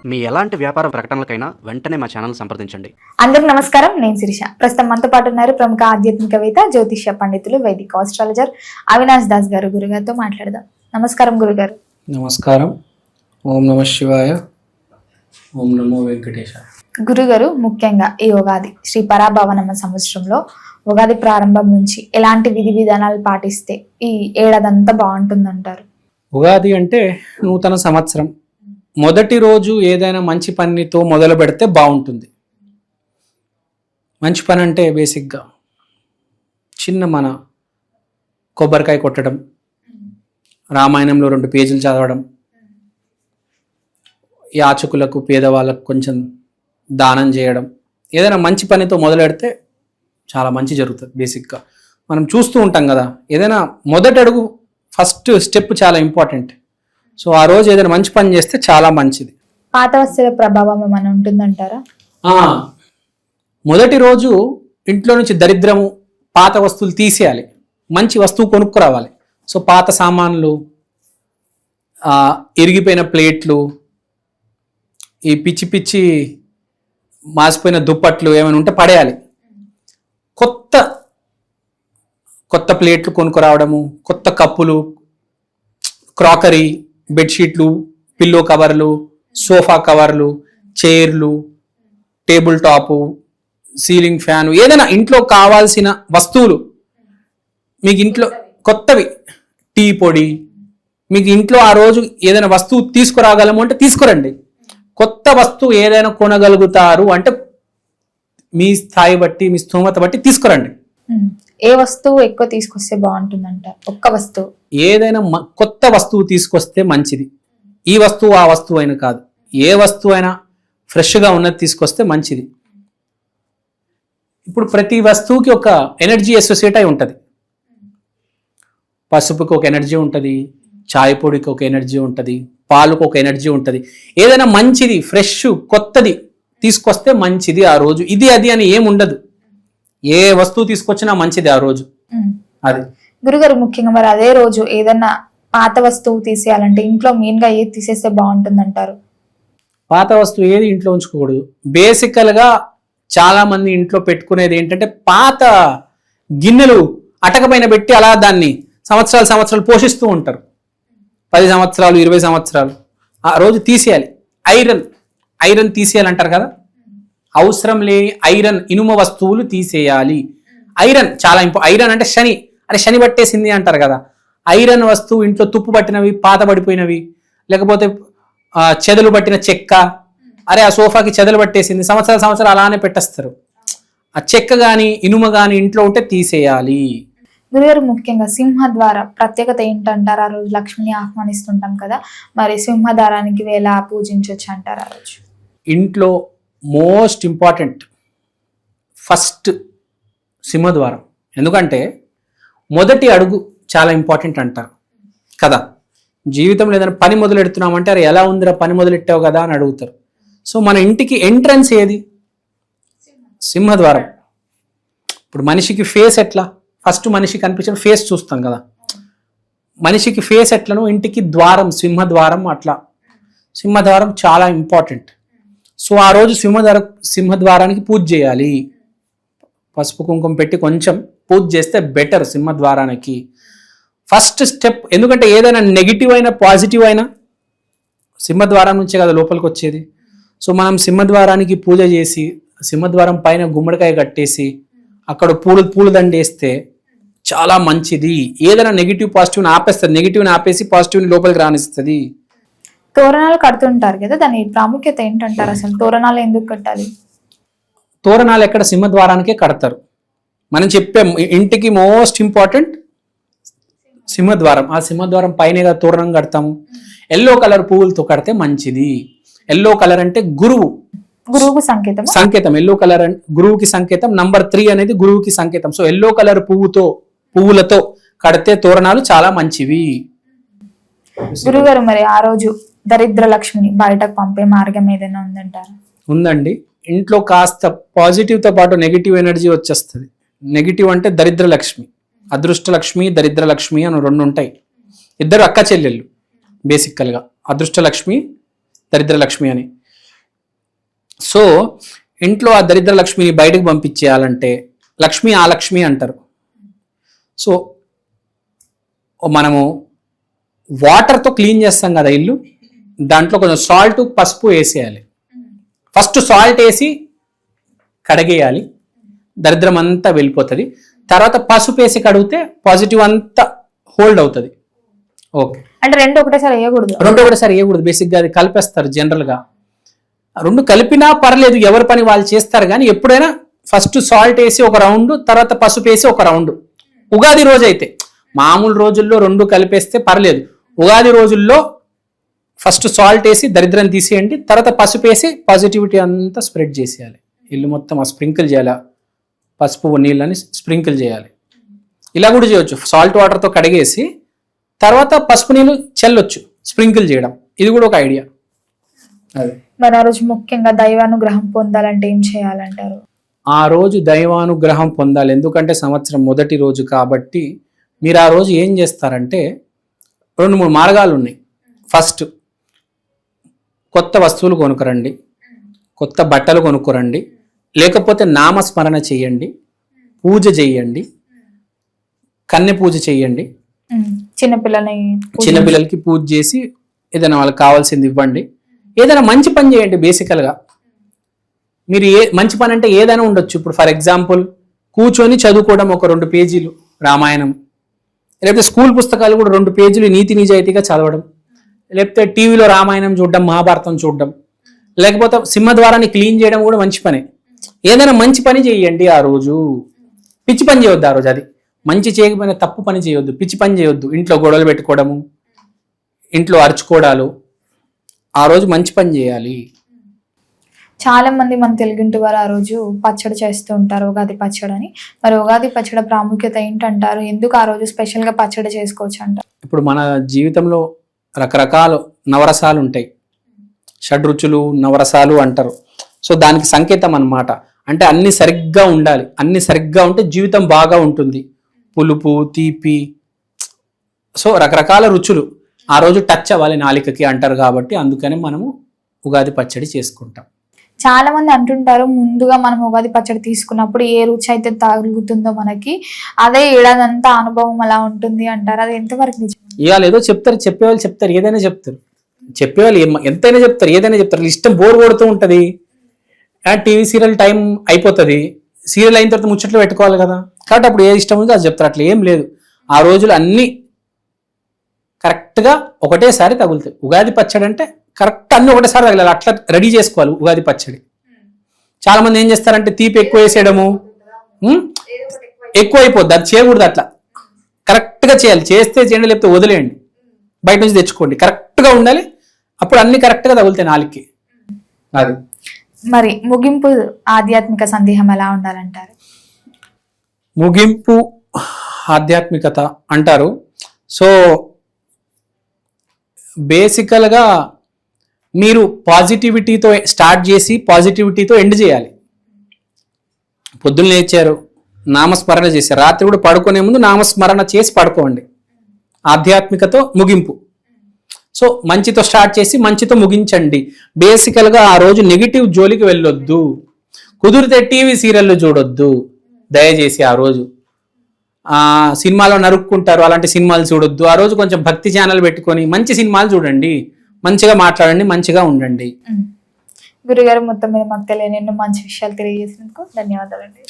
మీ ఎలాంటి వ్యాపార ప్రకటనలకైనా వెంటనే మా ఛానల్ సంప్రదించండి. అందరికి నమస్కారం, నేను శిరీష. ప్రస్తుతం మనతో పాటు ఉన్నారు ప్రముఖ ఆధ్యాత్మికవేత్త, జ్యోతిష్య పండితులు, వైదిక ఆస్ట్రాలజర్ అవినాష్ దాస్ గారు. గురుగారితో మాట్లాడదాం. నమస్కారం గురుగారు. నమస్కారం. ఓం నమ శివాయ. ఓం నమో వెంకటేశాయ. గురుగారు, ముఖ్యంగా ఈ ఉగాది శ్రీ పరాభవనమ సంవత్సరంలో ఉగాది ప్రారంభం నుంచి ఎలాంటి విధి విధానాలు పాటిస్తే ఈ ఏడాదంతా బాగుంటుందంటారు? ఉగాది అంటే నూతన సంవత్సరం. మొదటి రోజు ఏదైనా మంచి పనితో మొదలు పెడితే బాగుంటుంది. మంచి పని అంటే బేసిక్గా మన కొబ్బరికాయ కొట్టడం, రామాయణంలో 2 పేజీలు చదవడం, యాచకులకు పేదవాళ్ళకు కొంచెం దానం చేయడం, ఏదైనా మంచి పనితో మొదలు పెడితే చాలా మంచి జరుగుతుంది. బేసిక్గా మనం చూస్తూ ఉంటాం కదా, ఏదైనా మొదటి అడుగు ఫస్ట్ స్టెప్ చాలా ఇంపార్టెంట్. సో ఆ రోజు ఏదైనా మంచి పని చేస్తే చాలా మంచిది. పాత వస్తువుల ప్రభావం ఏమైనా ఉంటుందంటారా? మొదటి రోజు ఇంట్లో నుంచి దరిద్రము, పాత వస్తువులు తీసేయాలి, మంచి వస్తువు కొనుక్కురావాలి. సో పాత సామాన్లు, ఇరిగిపోయిన ప్లేట్లు, ఈ పిచ్చి పిచ్చి మాసిపోయిన దుప్పట్లు ఏమైనా ఉంటే పడేయాలి. కొత్త ప్లేట్లు కొనుక్కురావడము, కొత్త కప్పులు, క్రాకరీ, బెడ్షీట్లు, పిల్లో కవర్లు, సోఫా కవర్లు, చైర్లు, టేబుల్ టాపు, సీలింగ్ ఫ్యాను, ఏదైనా ఇంట్లో కావాల్సిన వస్తువులు మీకు ఇంట్లో కొత్తవి, టీ పొడి, మీకు ఇంట్లో ఆ రోజు ఏదైనా వస్తువు తీసుకురాగలము అంటే తీసుకురండి. కొత్త వస్తువు ఏదైనా కొనగలుగుతారు అంటే మీ స్థాయి బట్టి, మీ స్థోమత బట్టి తీసుకురండి. ఏ వస్తువు ఎక్కువ తీసుకొస్తే బాగుంటుందంట? ఒక్క వస్తువు, ఏదైనా కొత్త వస్తువు తీసుకొస్తే మంచిది. ఈ వస్తువు ఆ వస్తువు అయినా కాదు, ఏ వస్తువు అయినా ఫ్రెష్గా ఉన్నది తీసుకొస్తే మంచిది. ఇప్పుడు ప్రతి వస్తువుకి ఒక ఎనర్జీ అసోసియేట్ అయి ఉంటుంది. పసుపుకి ఒక ఎనర్జీ ఉంటుంది, చాయ్ పొడికి ఒక ఎనర్జీ ఉంటుంది, పాలకు ఒక ఎనర్జీ ఉంటుంది. ఏదైనా మంచిది, ఫ్రెష్, కొత్తది తీసుకొస్తే మంచిది ఆ రోజు. ఇది అది అని ఏం ఉండదు, ఏ వస్తువు తీసుకొచ్చినా మంచిది ఆ రోజు. అది గురుగారు, ముఖ్యంగా మరి అదే రోజు ఏదన్నా పాత వస్తువు తీసేయాలంటే ఇంట్లో మెయిన్ గా ఏది తీసేస్తే బాగుంటుంది అంటారు? పాత వస్తువు ఏది ఇంట్లో ఉంచుకోకూడదు. బేసికల్ గా చాలా మంది ఇంట్లో పెట్టుకునేది ఏంటంటే పాత గిన్నెలు అటకపైన పెట్టి అలా దాన్ని సంవత్సరాలు పోషిస్తూ ఉంటారు. 10 సంవత్సరాలు, 20 సంవత్సరాలు. ఆ రోజు తీసేయాలి. ఐరన్ తీసేయాలంటారు కదా, అవసరం లేని ఐరన్, ఇనుమ వస్తువులు తీసేయాలి. ఐరన్ చాలా ఐరన్ అంటే శని పట్టేసింది అంటారు కదా. ఐరన్ వస్తువు ఇంట్లో తుప్పు పట్టినవి, పాత పడిపోయినవి, లేకపోతే చెదలు పట్టిన చెక్క, ఆ సోఫాకి చెదలు పట్టేసింది, సంవత్సరాలు అలానే పెట్టేస్తారు. ఆ చెక్క గాని ఇనుమ గాని ఇంట్లో ఉంటే తీసేయాలి. గురుగారు, ముఖ్యంగా సింహద్వార ప్రత్యేకత ఏంటంటారు? ఆ రోజు లక్ష్మిని ఆహ్వానిస్తుంటాం కదా, మరి సింహద్వారానికి ఎలా పూజించవచ్చు అంటారు? ఆ రోజు ఇంట్లో మోస్ట్ ఇంపార్టెంట్ ఫస్ట్ సింహద్వారం. ఎందుకంటే మొదటి అడుగు చాలా ఇంపార్టెంట్ అంటారు కదా. జీవితంలో ఏదైనా పని మొదలెడుతున్నామంటే అరే ఎలా ఉందిరా పని మొదలెట్టావు కదా అని అడుగుతారు. సో మన ఇంటికి ఎంట్రన్స్ ఏది? సింహద్వారం. ఇప్పుడు మనిషికి ఫేస్ ఎట్లా? ఫస్ట్ మనిషి కనిపించిన ఫేస్ చూస్తాం కదా, మనిషికి ఫేస్ ఎట్లను ఇంటికి ద్వారం, సింహద్వారం. అట్లా సింహద్వారం చాలా ఇంపార్టెంట్. సో ఆ రోజు సింహద్వారానికి పూజ చేయాలి. పసుపు కుంకుమ పెట్టి కొంచెం పూజ చేస్తే బెటర్ సింహద్వారానికి. First step. ఎందుకంటే ఏదైనా నెగిటివ్ అయినా పాజిటివ్ అయినా సింహద్వారం నుంచే కదా లోపలికి వచ్చేది. సో మనం సింహద్వారానికి పూజ చేసి సింహద్వారం పైన గుమ్మడికాయ కట్టేసి అక్కడ పూలు దండేస్తే చాలా మంచిది. ఏదైనా నెగిటివ్ పాజిటివ్ని ఆపేస్తుంది, నెగిటివ్ని ఆపేసి పాజిటివ్ని లోపలికి రానిస్తుంది. తోరణాలు కడుతుంటారు కదా, దాని ప్రాముఖ్యత ఏంటంటారు? అసలు తోరణాలు ఎందుకు కట్టాలి? తోరణాలు ఎక్కడ? సింహద్వారానికే కడతారు. మనం చెప్పాం ఇంటికి మోస్ట్ ఇంపార్టెంట్ సింహద్వారం. ఆ సింహద్వారం పైన తోరణం కడతాము. ఎల్లో కలర్ పువ్వులతో కడితే మంచిది. ఎల్లో కలర్ అంటే గురువుకు సంకేతం. ఎల్లో కలర్ గురువుకి సంకేతం. నంబర్ 3 అనేది గురువుకి సంకేతం. సో ఎల్లో కలర్ పువ్వులతో కడితే తోరణాలు చాలా మంచివి. గురుగారు, మరి ఆ రోజు దరిద్ర లక్ష్మిని బయటకు పంపే మార్గం ఏదైనా ఉందంటారా? ఉందండి. ఇంట్లో కాస్త పాజిటివ్తో పాటు నెగిటివ్ ఎనర్జీ వచ్చేస్తుంది. నెగిటివ్ అంటే దరిద్ర లక్ష్మి, అదృష్ట లక్ష్మి, దరిద్ర లక్ష్మి అని 2 ఉంటాయి. ఇద్దరు అక్క చెల్లెళ్ళు బేసికల్గా, అదృష్ట లక్ష్మి, దరిద్ర లక్ష్మి అని. సో ఇంట్లో ఆ దరిద్ర లక్ష్మిని బయటకు పంపించేయాలంటే లక్ష్మి ఆ లక్ష్మి అంటారు. సో మనము వాటర్తో క్లీన్ చేస్తాం కదా ఇల్లు, దాంట్లో కొంచెం సాల్ట్ పసుపు వేసేయాలి. ఫస్ట్ సాల్ట్ వేసి కడిగేయాలి, దరిద్రం అంతా వెళ్ళిపోతుంది. తర్వాత పసుపు వేసి కడిగితే పాజిటివ్ అంతా హోల్డ్ అవుతుంది. ఓకే, అంటే రెండు ఒకటేసారి వేయకూడదు. రెండు ఒకటేసారి వేయకూడదు, బేసిక్గా అది కలిపేస్తారు జనరల్గా. రెండు కలిపినా పర్లేదు, ఎవరి పని వాళ్ళు చేస్తారు. కానీ ఎప్పుడైనా ఫస్ట్ సాల్ట్ వేసి ఒక రౌండ్, తర్వాత పసుపు వేసి ఒక రౌండ్. ఉగాది రోజు అయితే, మామూలు రోజుల్లో రెండు కలిపేస్తే పర్లేదు. ఉగాది రోజుల్లో ఫస్ట్ సాల్ట్ వేసి దరిద్రం తీసేయండి, తర్వాత పసుపు వేసి పాజిటివిటీ అంతా స్ప్రెడ్ చేసేయాలి. ఇల్లు మొత్తం ఆ స్ప్రింకిల్ చేయాలి, పసుపు నీళ్ళని స్ప్రింకిల్ చేయాలి. ఇలా కూడా చేయొచ్చు, సాల్ట్ వాటర్తో కడిగేసి తర్వాత పసుపు నీళ్ళు చల్లొచ్చు, స్ప్రింకిల్ చేయడం. ఇది కూడా ఒక ఐడియా. అదే మరి ఆ రోజు ముఖ్యంగా దైవానుగ్రహం పొందాలంటే ఏం చేయాలంటారు? ఆ రోజు దైవానుగ్రహం పొందాలి, ఎందుకంటే సంవత్సరం మొదటి రోజు కాబట్టి. మీరు ఆ రోజు ఏం చేస్తారంటే 2-3 మార్గాలు ఉన్నాయి. ఫస్ట్, కొత్త వస్తువులు కొనుక్కరండి, కొత్త బట్టలు కొనుక్కరండి, లేకపోతే నామస్మరణ చేయండి, పూజ చేయండి, కన్నె పూజ చేయండి. చిన్నపిల్లలకి పూజ చేసి ఏదైనా వాళ్ళకి కావాల్సింది ఇవ్వండి. ఏదైనా మంచి పని చేయండి. బేసికల్గా మీరు మంచి పని అంటే ఏదైనా ఉండొచ్చు. ఇప్పుడు ఫర్ ఎగ్జాంపుల్ కూర్చొని చదువుకోవడం, ఒక 2 పేజీలు రామాయణం, లేకపోతే స్కూల్ పుస్తకాలు కూడా 2 పేజీలు నీతి నిజాయితీగా చదవడం, లేకపోతే టీవీలో రామాయణం చూడడం, మహాభారతం చూడడం, లేకపోతే సింహద్వారాన్ని క్లీన్ చేయడం కూడా మంచి పనే. ఏదైనా మంచి పని చేయండి ఆ రోజు. పిచ్చి పని చేయొద్దు ఆ రోజు. అది మంచి చేయకపోయినా తప్పు పని చేయొద్దు, పిచ్చి పని చేయొద్దు. ఇంట్లో గొడవలు పెట్టుకోవడము, ఇంట్లో అరుచుకోవడాలు. ఆ రోజు మంచి పని చేయాలి. చాలా మంది మన తెలుగింటి వారు ఆ రోజు పచ్చడి చేస్తూ ఉంటారు, ఉగాది పచ్చడి అని. మరి ఉగాది పచ్చడి ప్రాముఖ్యత ఏంటంటారు? ఎందుకు ఆ రోజు స్పెషల్ గా పచ్చడి చేసుకోవచ్చు అంటారు? ఇప్పుడు మన జీవితంలో రకరకాల నవరసాలు ఉంటాయి, షడ్రుచులు నవరసాలు అంటారు. సో దానికి సంకేతం అన్నమాట. అంటే అన్ని సరిగ్గా ఉండాలి, అన్ని సరిగ్గా ఉంటే జీవితం బాగా ఉంటుంది. పులుపు, తీపి, సో రకరకాల రుచులు ఆ రోజు టచ్ అవ్వాలి నాలికకి అంటారు. కాబట్టి అందుకని మనము ఉగాది పచ్చడి చేసుకుంటాం. చాలా మంది అంటుంటారు, ముందుగా మనం ఉగాది పచ్చడి తీసుకున్నప్పుడు ఏ రుచి అయితే తగులుతుందో మనకి అదే ఏడాదంతా అనుభవం అలా ఉంటుంది అంటారు. అది ఎంతవరకు నిజం? ఇవాళ ఏదో చెప్తారు, చెప్పేవాళ్ళు చెప్తారు, ఏదైనా చెప్తారు. చెప్పేవాళ్ళు ఎంతైనా చెప్తారు, ఏదైనా చెప్తారు. ఇష్టం బోర్ కొడుతూ ఉంటుంది. టీవీ సీరియల్ టైం అయిపోతుంది, సీరియల్ అయిన తర్వాత ముచ్చట్లు పెట్టుకోవాలి కదా. కాబట్టి అప్పుడు ఏ ఇష్టం ఉందో అది చెప్తారు. అట్లా ఏం లేదు. ఆ రోజులు అన్నీ కరెక్ట్గా ఒకటేసారి తగులుతాయి. ఉగాది పచ్చడి అంటే కరెక్ట్ అన్ని ఒకటేసారి తగలాలి, అట్లా రెడీ చేసుకోవాలి ఉగాది పచ్చడి. చాలా మంది ఏం చేస్తారంటే తీపి ఎక్కువ వేసేయడము, ఎక్కువ అయిపోద్ది. అది చేయకూడదు, అట్లా కరెక్ట్గా చేయాలి. చేస్తే చేయండి, లేకపోతే వదిలేయండి, బయట నుంచి తెచ్చుకోండి. కరెక్ట్గా ఉండాలి, అప్పుడు అన్ని కరెక్ట్గా తగులుతాయి నాలుగుకి. అది మరి ముగింపు ఆధ్యాత్మిక సందేహం ఎలా ఉండాలంటారు? ముగింపు ఆధ్యాత్మికత అంటారు. సో బేసికల్గా మీరు పాజిటివిటీతో స్టార్ట్ చేసి పాజిటివిటీతో ఎండ్ చేయాలి. పొద్దున్న లేచారు, నామస్మరణ చేశారు, రాత్రి కూడా పడుకునే ముందు నామస్మరణ చేసి పడుకోండి. ఆధ్యాత్మికతో ముగింపు. సో మంచితో స్టార్ట్ చేసి మంచితో ముగించండి. బేసికల్గా ఆ రోజు నెగిటివ్ జోలికి వెళ్ళొద్దు. కుదిరితే టీవీ సీరియల్ చూడొద్దు దయచేసి. ఆ రోజు సినిమాలో నరుక్కుంటారు, అలాంటి సినిమాలు చూడొద్దు. ఆ రోజు కొంచెం భక్తి ఛానల్ పెట్టుకొని మంచి సినిమాలు చూడండి, మంచిగా మాట్లాడండి, మంచిగా ఉండండి. గురుగారు, మొత్తం మీద మాకు తెలియని ఎన్నో మంచి విషయాలు తెలియజేసినందుకు ధన్యవాదాలండి.